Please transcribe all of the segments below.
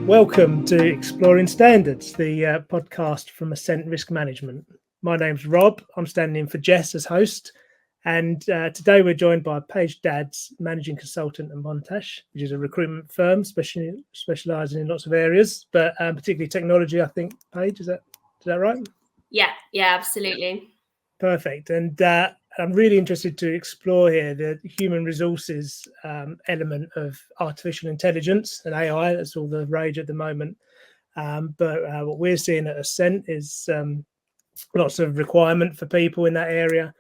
Welcome to Exploring Standards, the podcast from Ascent Risk Management. My name's Rob. I'm standing in for Jess as host. And today we're joined by Paige Dadds, managing consultant at Montash, which is a recruitment firm specialising in lots of areas, but particularly technology, I think. Paige, is that right? Yeah, absolutely. Perfect. And I'm really interested to explore here the human resources element of artificial intelligence and AI. That's all the rage at the moment. But what we're seeing at Ascent is lots of requirement for people in that area.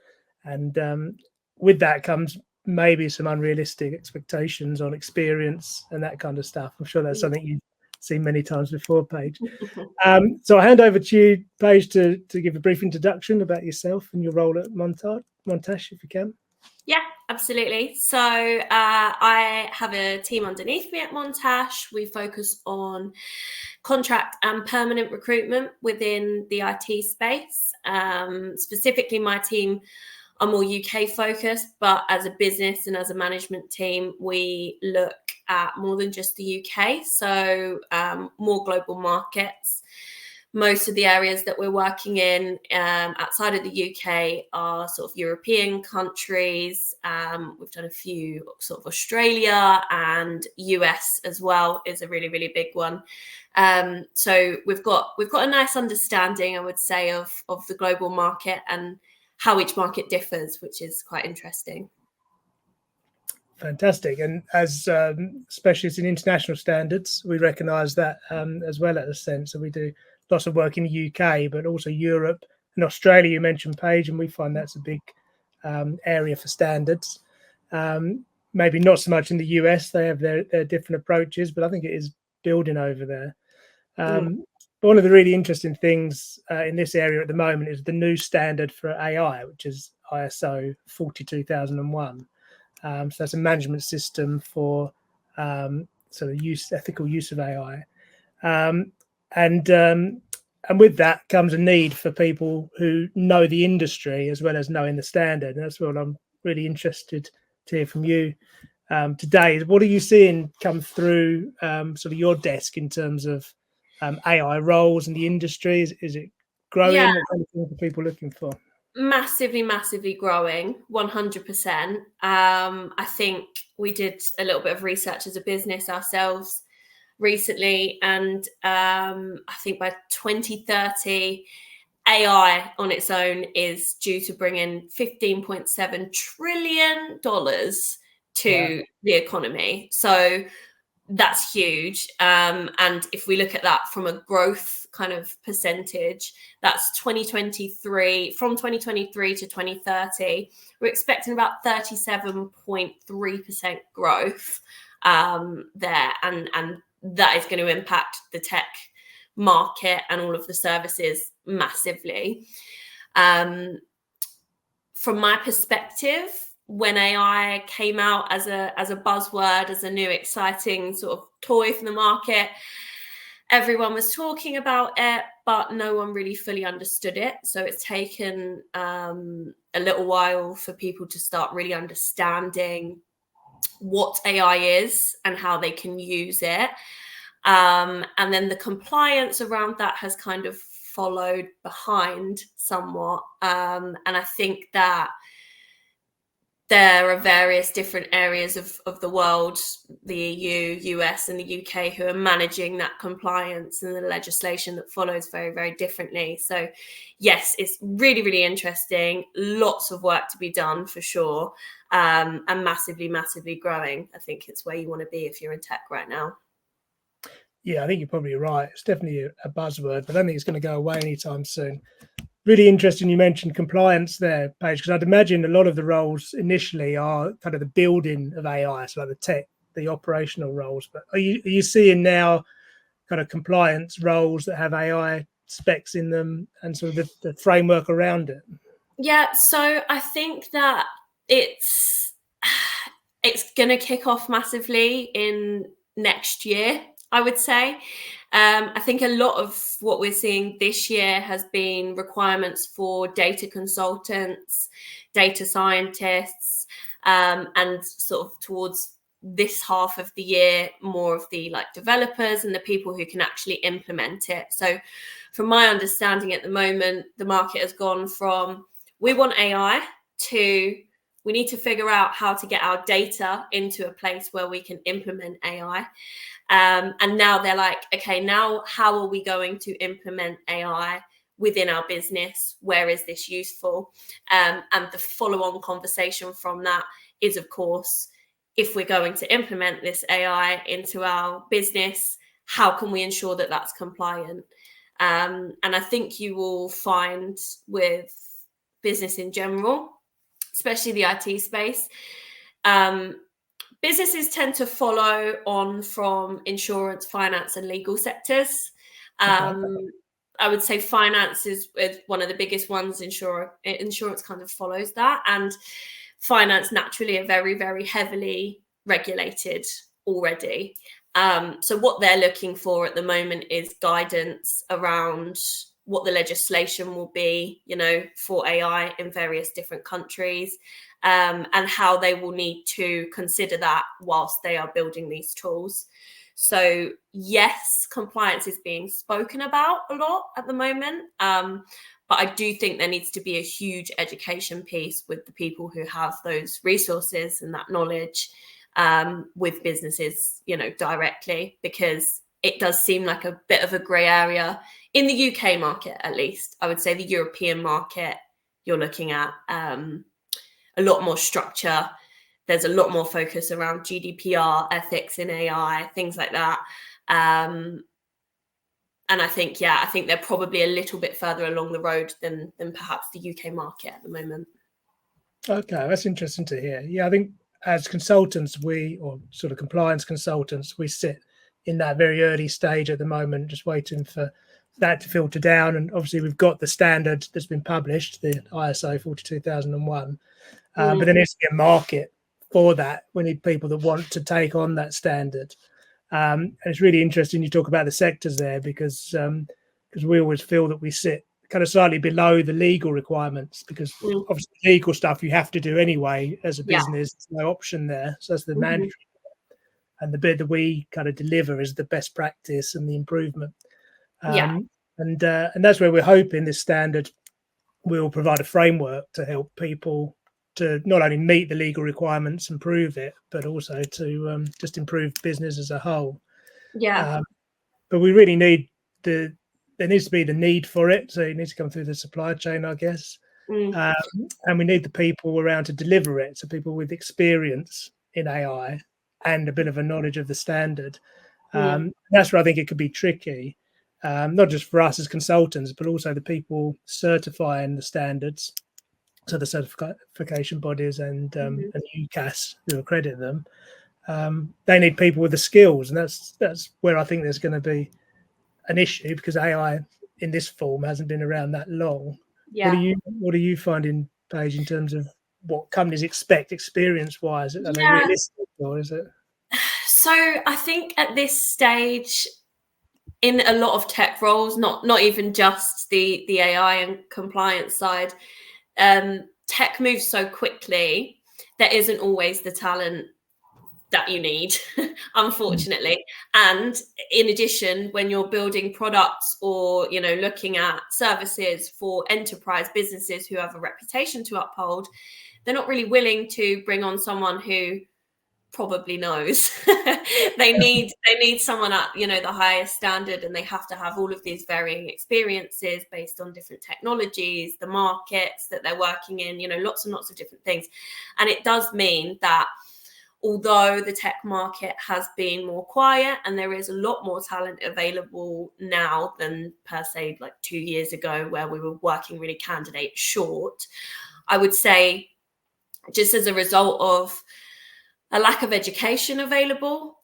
And with that comes maybe some unrealistic expectations on experience and that kind of stuff. I'm sure that's something you've seen many times before, Paige. So I hand over to you, Paige, to give a brief introduction about yourself and your role at Montash, if you can. Yeah, absolutely. So I have a team underneath me at Montash. We focus on contract and permanent recruitment within the IT space. Specifically, my team are more UK focused, but as a business and as a management team, we look at more than just the UK. So more global markets. Most of the areas that we're working in outside of the UK are sort of European countries. We've done a few sort of Australia, and US as well is a really, really big one. So we've got a nice understanding, I would say, of the global market and how each market differs, which is quite interesting. Fantastic. And as specialists in international standards, we recognise that as well at Ascent. So we do lots of work in the UK, but also Europe and Australia. You mentioned, Paige, and we find that's a big area for standards. Maybe not so much in the US. They have their different approaches, but I think it is building over there. But one of the really interesting things in this area at the moment is the new standard for AI, which is ISO 42001. So that's a management system for sort of ethical use of AI. And with that comes a need for people who know the industry as well as knowing the standard. And that's what I'm really interested to hear from you today. What are you seeing come through sort of your desk in terms of AI roles in the industry? Is it growing? Yeah. What kind of things are people looking for? Massively growing, 100%. I think we did a little bit of research as a business ourselves recently, and I think by 2030, AI on its own is due to bring in $15.7 trillion to the economy. So that's huge. And if we look at that from a growth kind of percentage, that's 2023, from 2023 to 2030, we're expecting about 37.3% growth there. And that is going to impact the tech market and all of the services massively. From my perspective, when AI came out as a buzzword, as a new exciting sort of toy for the market, everyone was talking about it, but no one really fully understood it. So it's taken a little while for people to start really understanding what AI is and how they can use it. And then the compliance around that has kind of followed behind somewhat. And I think that there are various different areas of the world, the EU, US, and the UK, who are managing that compliance and the legislation that follows very, very differently. So, yes, it's really, really interesting. Lots of work to be done for sure, and massively growing. I think it's where you want to be if you're in tech right now. Yeah, I think you're probably right. It's definitely a buzzword, but I don't think it's going to go away anytime soon. Really interesting you mentioned compliance there, Paige, because I'd imagine a lot of the roles initially are kind of the building of AI, so like the tech, the operational roles. But are you seeing now kind of compliance roles that have AI specs in them and sort of the framework around it? Yeah, so I think that it's going to kick off massively in next year, I would say. I think a lot of what we're seeing this year has been requirements for data consultants, data scientists, and sort of towards this half of the year more of the like developers and the people who can actually implement it. So from my understanding at the moment, the market has gone from we want AI to we need to figure out how to get our data into a place where we can implement AI. And now they're like, okay, now how are we going to implement AI within our business? Where is this useful? And the follow-on conversation from that is, of course, if we're going to implement this AI into our business, how can we ensure that that's compliant? And I think you will find with business in general, especially the IT space, businesses tend to follow on from insurance, finance, and legal sectors. I would say finance is one of the biggest ones. Insurance kind of follows that, and finance naturally are very, very heavily regulated already. So what they're looking for at the moment is guidance around what the legislation will be, for AI in various different countries, and how they will need to consider that whilst they are building these tools. So yes, compliance is being spoken about a lot at the moment. But I do think there needs to be a huge education piece with the people who have those resources and that knowledge, with businesses, directly, because it does seem like a bit of a grey area in the UK market, at least. I would say the European market, you're looking at a lot more structure. There's a lot more focus around GDPR, ethics in AI, things like that. And I think they're probably a little bit further along the road than perhaps the UK market at the moment. Okay, that's interesting to hear. Yeah, I think as consultants, or sort of compliance consultants, we sit in that very early stage at the moment, just waiting for that to filter down. And obviously we've got the standard that's been published, the ISO 42001, but there needs to be a market for that. We need people that want to take on that standard. And it's really interesting you talk about the sectors there, because we always feel that we sit kind of slightly below the legal requirements, because obviously legal stuff you have to do anyway as a business. There's no option there. So that's the mandatory. And the bit that we kind of deliver is the best practice and the improvement. And that's where we're hoping this standard will provide a framework to help people to not only meet the legal requirements and prove it, but also to just improve business as a whole. But we really need there needs to be the need for it. So it needs to come through the supply chain, I guess. And we need the people around to deliver it. So people with experience in AI and a bit of a knowledge of the standard. That's where I think it could be tricky, not just for us as consultants, but also the people certifying the standards. So the certification bodies and UCAS who accredit them, they need people with the skills, and that's where I think there's going to be an issue, because AI in this form hasn't been around that long. What are you finding, Paige, in terms of what companies expect experience-wise? Are they realistic, or is it? So I think at this stage, in a lot of tech roles, not even just the AI and compliance side, tech moves so quickly, there isn't always the talent that you need, unfortunately. And in addition, when you're building products or, looking at services for enterprise businesses who have a reputation to uphold, they're not really willing to bring on someone who probably knows. they need someone at the highest standard, and they have to have all of these varying experiences based on different technologies, the markets that they're working in, lots and lots of different things. And it does mean that although the tech market has been more quiet and there is a lot more talent available now than per se like 2 years ago, where we were working really candidate short, I would say just as a result of a lack of education available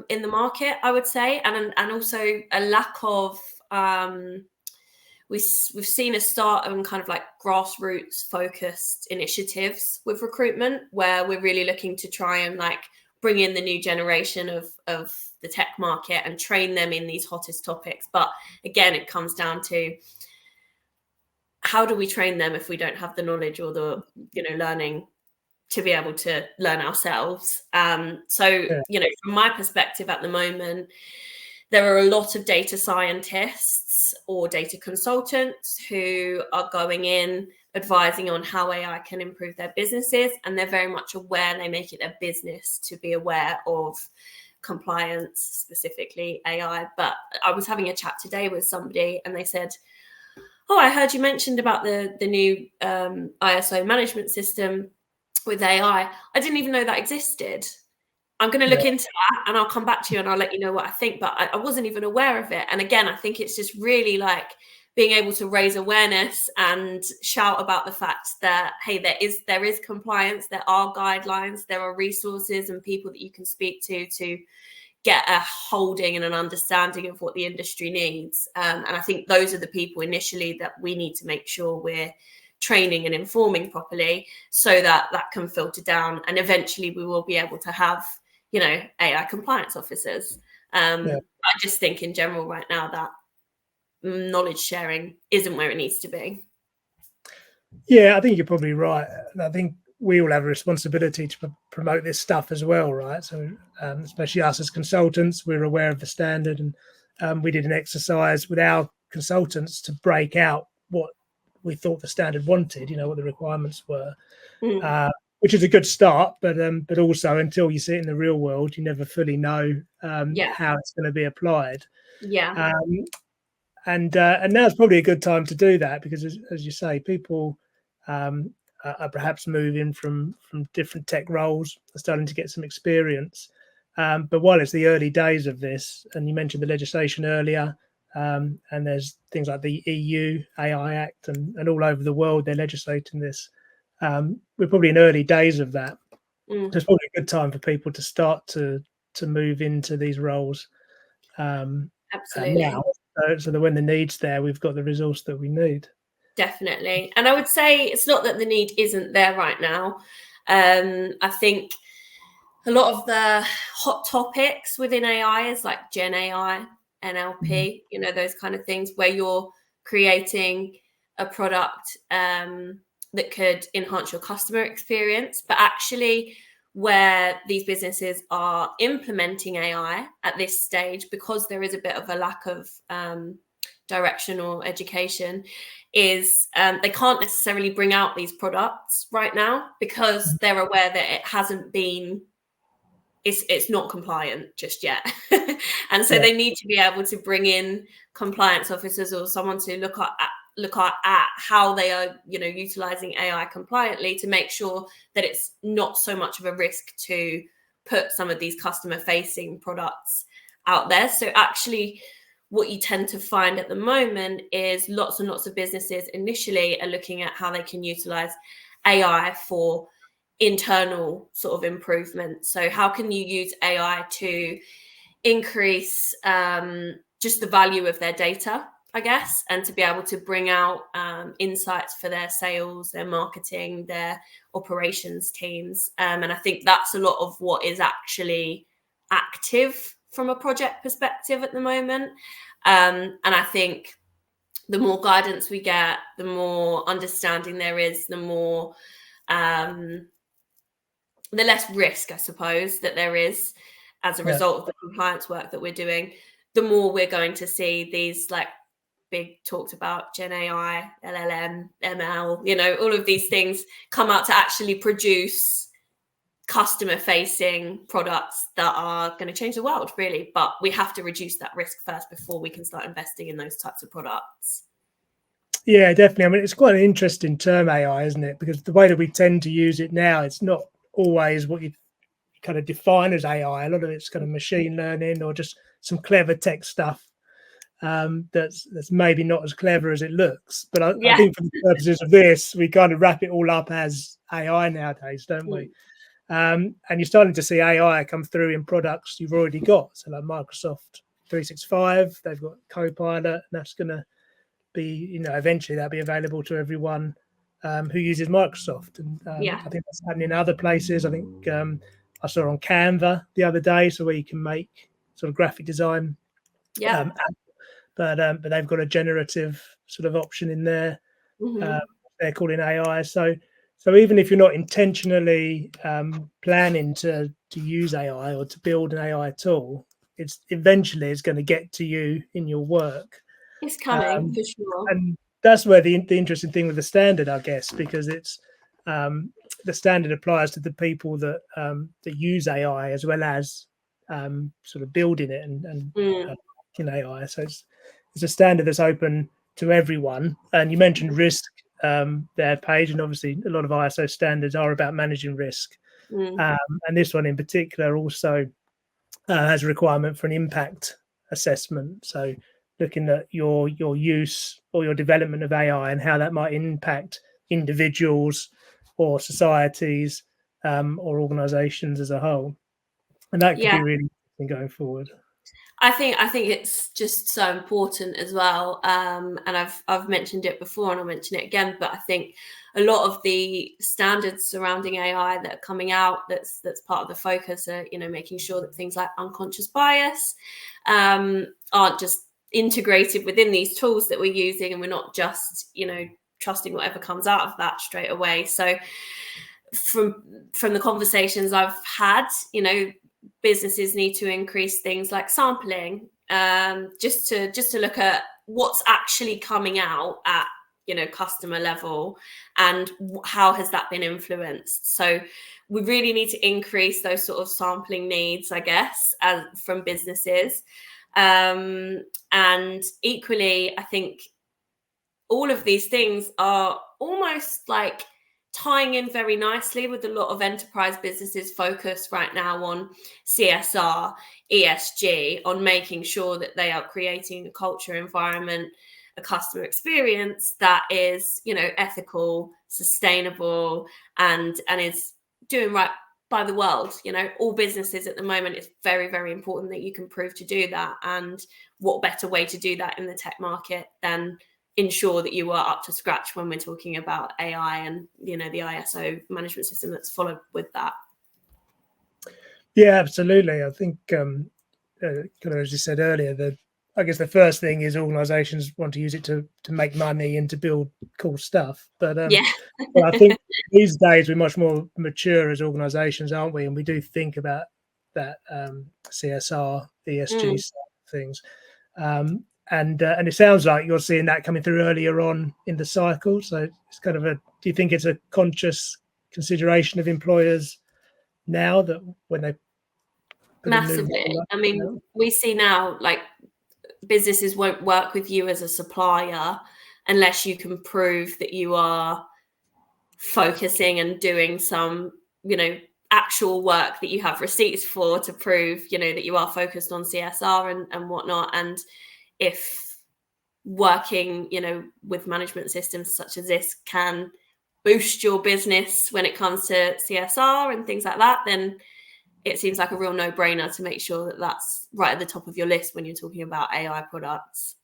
in the market, I would say, and also a lack of we've seen a start of kind of like grassroots focused initiatives with recruitment, where we're really looking to try and like bring in the new generation of the tech market and train them in these hottest topics. But again, it comes down to how do we train them if we don't have the knowledge or the learning to be able to learn ourselves. So, you know, from my perspective at the moment, there are a lot of data scientists or data consultants who are going in, advising on how AI can improve their businesses, and they're very much aware, they make it their business to be aware of compliance, specifically AI. But I was having a chat today with somebody and they said, oh, I heard you mentioned about the new ISO management system with AI. I didn't even know that existed. I'm going to look into that and I'll come back to you and I'll let you know what I think. But I wasn't even aware of it. And again, I think it's just really like being able to raise awareness and shout about the fact that, hey, there is compliance, there are guidelines, there are resources and people that you can speak to get a holding and an understanding of what the industry needs. And I think those are the people initially that we need to make sure we're training and informing properly, so that can filter down, and eventually we will be able to have, you know, AI compliance officers. I just think in general right now that knowledge sharing isn't where it needs to be. Yeah, I think you're probably right. I think we all have a responsibility to promote this stuff as well, right? So especially us as consultants, we're aware of the standard, and we did an exercise with our consultants to break out what we thought the standard wanted, you know, what the requirements were, which is a good start, but also until you see it in the real world, you never fully know how it's going to be applied. And now's probably a good time to do that, because as you say, people are perhaps moving from different tech roles, are starting to get some experience. But while it's the early days of this, and you mentioned the legislation earlier, and there's things like the EU AI Act, and all over the world they're legislating this. We're probably in early days of that. So it's probably a good time for people to start to move into these roles. Absolutely. Now, so that when the need's there, we've got the resource that we need. Definitely. And I would say it's not that the need isn't there right now. I think a lot of the hot topics within AI is like Gen AI, NLP, you know, those kind of things where you're creating a product that could enhance your customer experience. But actually, where these businesses are implementing AI at this stage, because there is a bit of a lack of direction or education, is they can't necessarily bring out these products right now because they're aware that it hasn't been, it's not compliant just yet. And so they need to be able to bring in compliance officers or someone to look at how they are, you know, utilizing AI compliantly, to make sure that it's not so much of a risk to put some of these customer facing products out there. So actually what you tend to find at the moment is lots and lots of businesses initially are looking at how they can utilize AI for internal sort of improvement. So how can you use AI to increase just the value of their data, I guess, and to be able to bring out insights for their sales, their marketing, their operations teams. And I think that's a lot of what is actually active from a project perspective at the moment. And I think the more guidance we get, the more understanding there is, the more the less risk, I suppose, that there is as a result of the compliance work that we're doing, the more we're going to see these like big talked about Gen AI, LLM, ML, you know, all of these things come out to actually produce customer facing products that are going to change the world, really. But we have to reduce that risk first before we can start investing in those types of products. Yeah, definitely. I mean, it's quite an interesting term, AI, isn't it? Because the way that we tend to use it now, it's not always what you kind of define as AI. A lot of it's kind of machine learning or just some clever tech stuff that's maybe not as clever as it looks. But I think for the purposes of this, we kind of wrap it all up as AI nowadays, don't we? And you're starting to see AI come through in products you've already got. So like Microsoft 365, they've got Copilot, and that's going to be, you know, eventually that'll be available to everyone who uses Microsoft. And I think that's happening in other places. I think I saw on Canva the other day, so where you can make sort of graphic design. But they've got a generative sort of option in there. They're calling AI. So So even if you're not intentionally planning to use AI or to build an AI tool, it's going to get to you in your work. It's coming for sure. And that's where the interesting thing with the standard, I guess, because it's the standard applies to the people that use AI as well as sort of building it and in AI. So it's a standard that's open to everyone. And you mentioned risk there, Paige, and obviously a lot of ISO standards are about managing risk. And this one in particular also has a requirement for an impact assessment. So looking at your use or your development of AI and how that might impact individuals or societies or organizations as a whole. And that could be really interesting going forward. I think it's just so important as well. And I've mentioned it before and I'll mention it again, but I think a lot of the standards surrounding AI that are coming out, that's part of the focus are, making sure that things like unconscious bias aren't just integrated within these tools that we're using, and we're not just, trusting whatever comes out of that straight away. So from the conversations I've had, businesses need to increase things like sampling, just to look at what's actually coming out at customer level and how has that been influenced. So we really need to increase those sort of sampling needs, I guess, from businesses. And equally, I think all of these things are almost like tying in very nicely with a lot of enterprise businesses focus right now on CSR, ESG, on making sure that they are creating a culture environment, a customer experience that is, ethical, sustainable, and is doing right by the world. All businesses at the moment, it's very, very important that you can prove to do that. And what better way to do that in the tech market than ensure that you are up to scratch when we're talking about AI and the ISO management system that's followed with that. Yeah, absolutely. I think kind of as you said earlier, I guess the first thing is organizations want to use it to make money and to build cool stuff. But well, I think these days we're much more mature as organizations, aren't we? And we do think about that CSR, ESG side of things. And it sounds like you're seeing that coming through earlier on in the cycle. So it's kind of do you think it's a conscious consideration of employers now that when they put massively? I mean, we see now like businesses won't work with you as a supplier unless you can prove that you are focusing and doing some, actual work that you have receipts for to prove, that you are focused on CSR and whatnot. And if working, with management systems such as this can boost your business when it comes to CSR and things like that, then it seems like a real no-brainer to make sure that that's right at the top of your list when you're talking about AI products.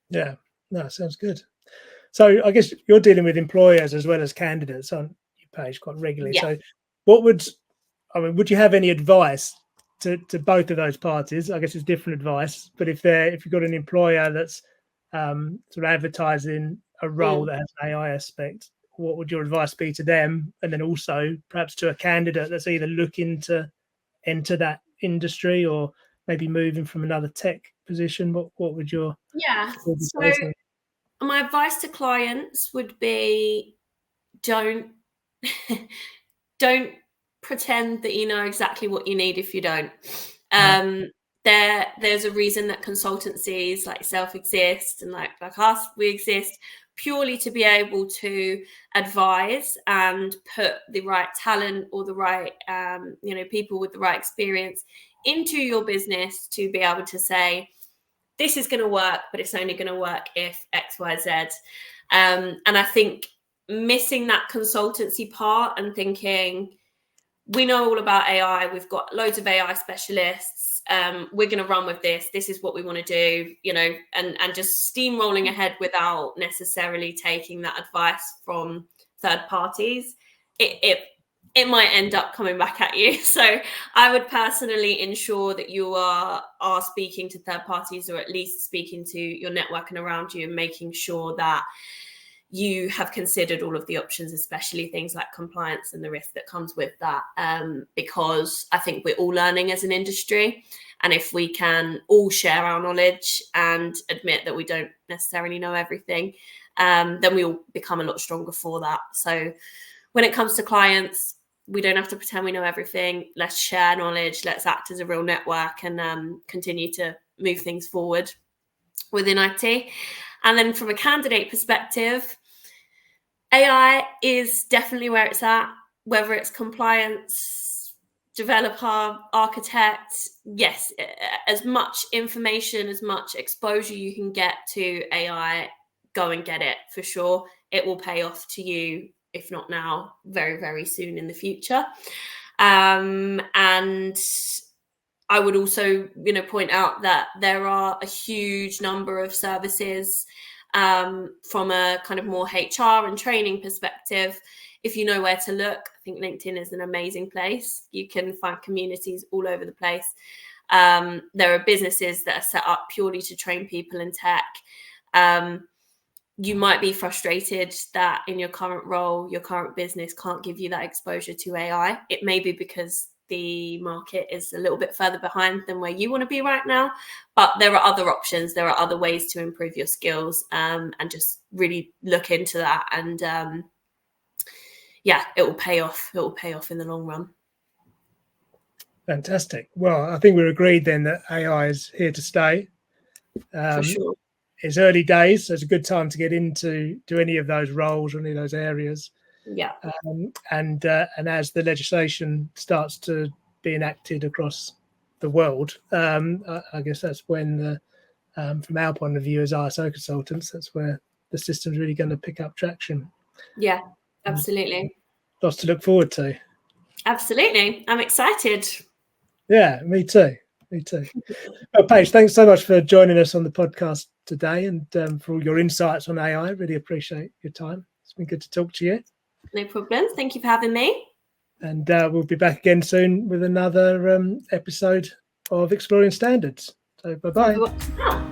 Yeah, no, sounds good. So I guess you're dealing with employers as well as candidates on your page quite regularly. Yeah. So would you have any advice to both of those parties? I guess it's different advice, but if you've got an employer that's sort of advertising a role that has an AI aspect, what would your advice be to them? And then also perhaps to a candidate that's either looking to enter that industry or maybe moving from another tech position, what would your so my advice to clients would be don't pretend that you know exactly what you need if you don't. There's a reason that consultancies like yourself exist and like us, we exist purely to be able to advise and put the right talent or the right people with the right experience into your business to be able to say, this is going to work, but it's only going to work if X, Y, Z. And I think missing that consultancy part and thinking, we know all about AI, we've got loads of AI specialists, we're going to run with this, this is what we want to do, and just steamrolling ahead without necessarily taking that advice from third parties, it might end up coming back at you. So I would personally ensure that you are speaking to third parties, or at least speaking to your network and around you, and making sure that you have considered all of the options, especially things like compliance and the risk that comes with that. Because I think we're all learning as an industry. And if we can all share our knowledge and admit that we don't necessarily know everything, then we all become a lot stronger for that. So when it comes to clients, we don't have to pretend we know everything. Let's share knowledge. Let's act as a real network and continue to move things forward within IT. And then from a candidate perspective, AI is definitely where it's at, whether it's compliance, developer, architect. Yes, as much information, as much exposure you can get to AI, go and get it for sure. It will pay off to you, if not now, very, very soon in the future. And I would also, point out that there are a huge number of services from a kind of more HR and training perspective. If you know where to look, I think LinkedIn is an amazing place. You can find communities all over the place. There are businesses that are set up purely to train people in tech. You might be frustrated that in your current role, your current business can't give you that exposure to AI. It may be because the market is a little bit further behind than where you want to be right now, but there are other options. There are other ways to improve your skills, and just really look into that. And it will pay off. It will pay off in the long run. Fantastic. Well, I think we're agreed then that AI is here to stay. For sure. It's early days, so it's a good time to get into any of those roles or any of those areas. Yeah. And as the legislation starts to be enacted across the world, I guess that's when, from our point of view as ISO consultants, that's where the system's really going to pick up traction. Yeah, absolutely. Lots to look forward to. Absolutely. I'm excited. Yeah, me too. Well, Paige, thanks so much for joining us on the podcast today and for all your insights on AI. Really appreciate your time. It's been good to talk to you. No problem. Thank you for having me. And we'll be back again soon with another episode of Exploring Standards. So bye-bye.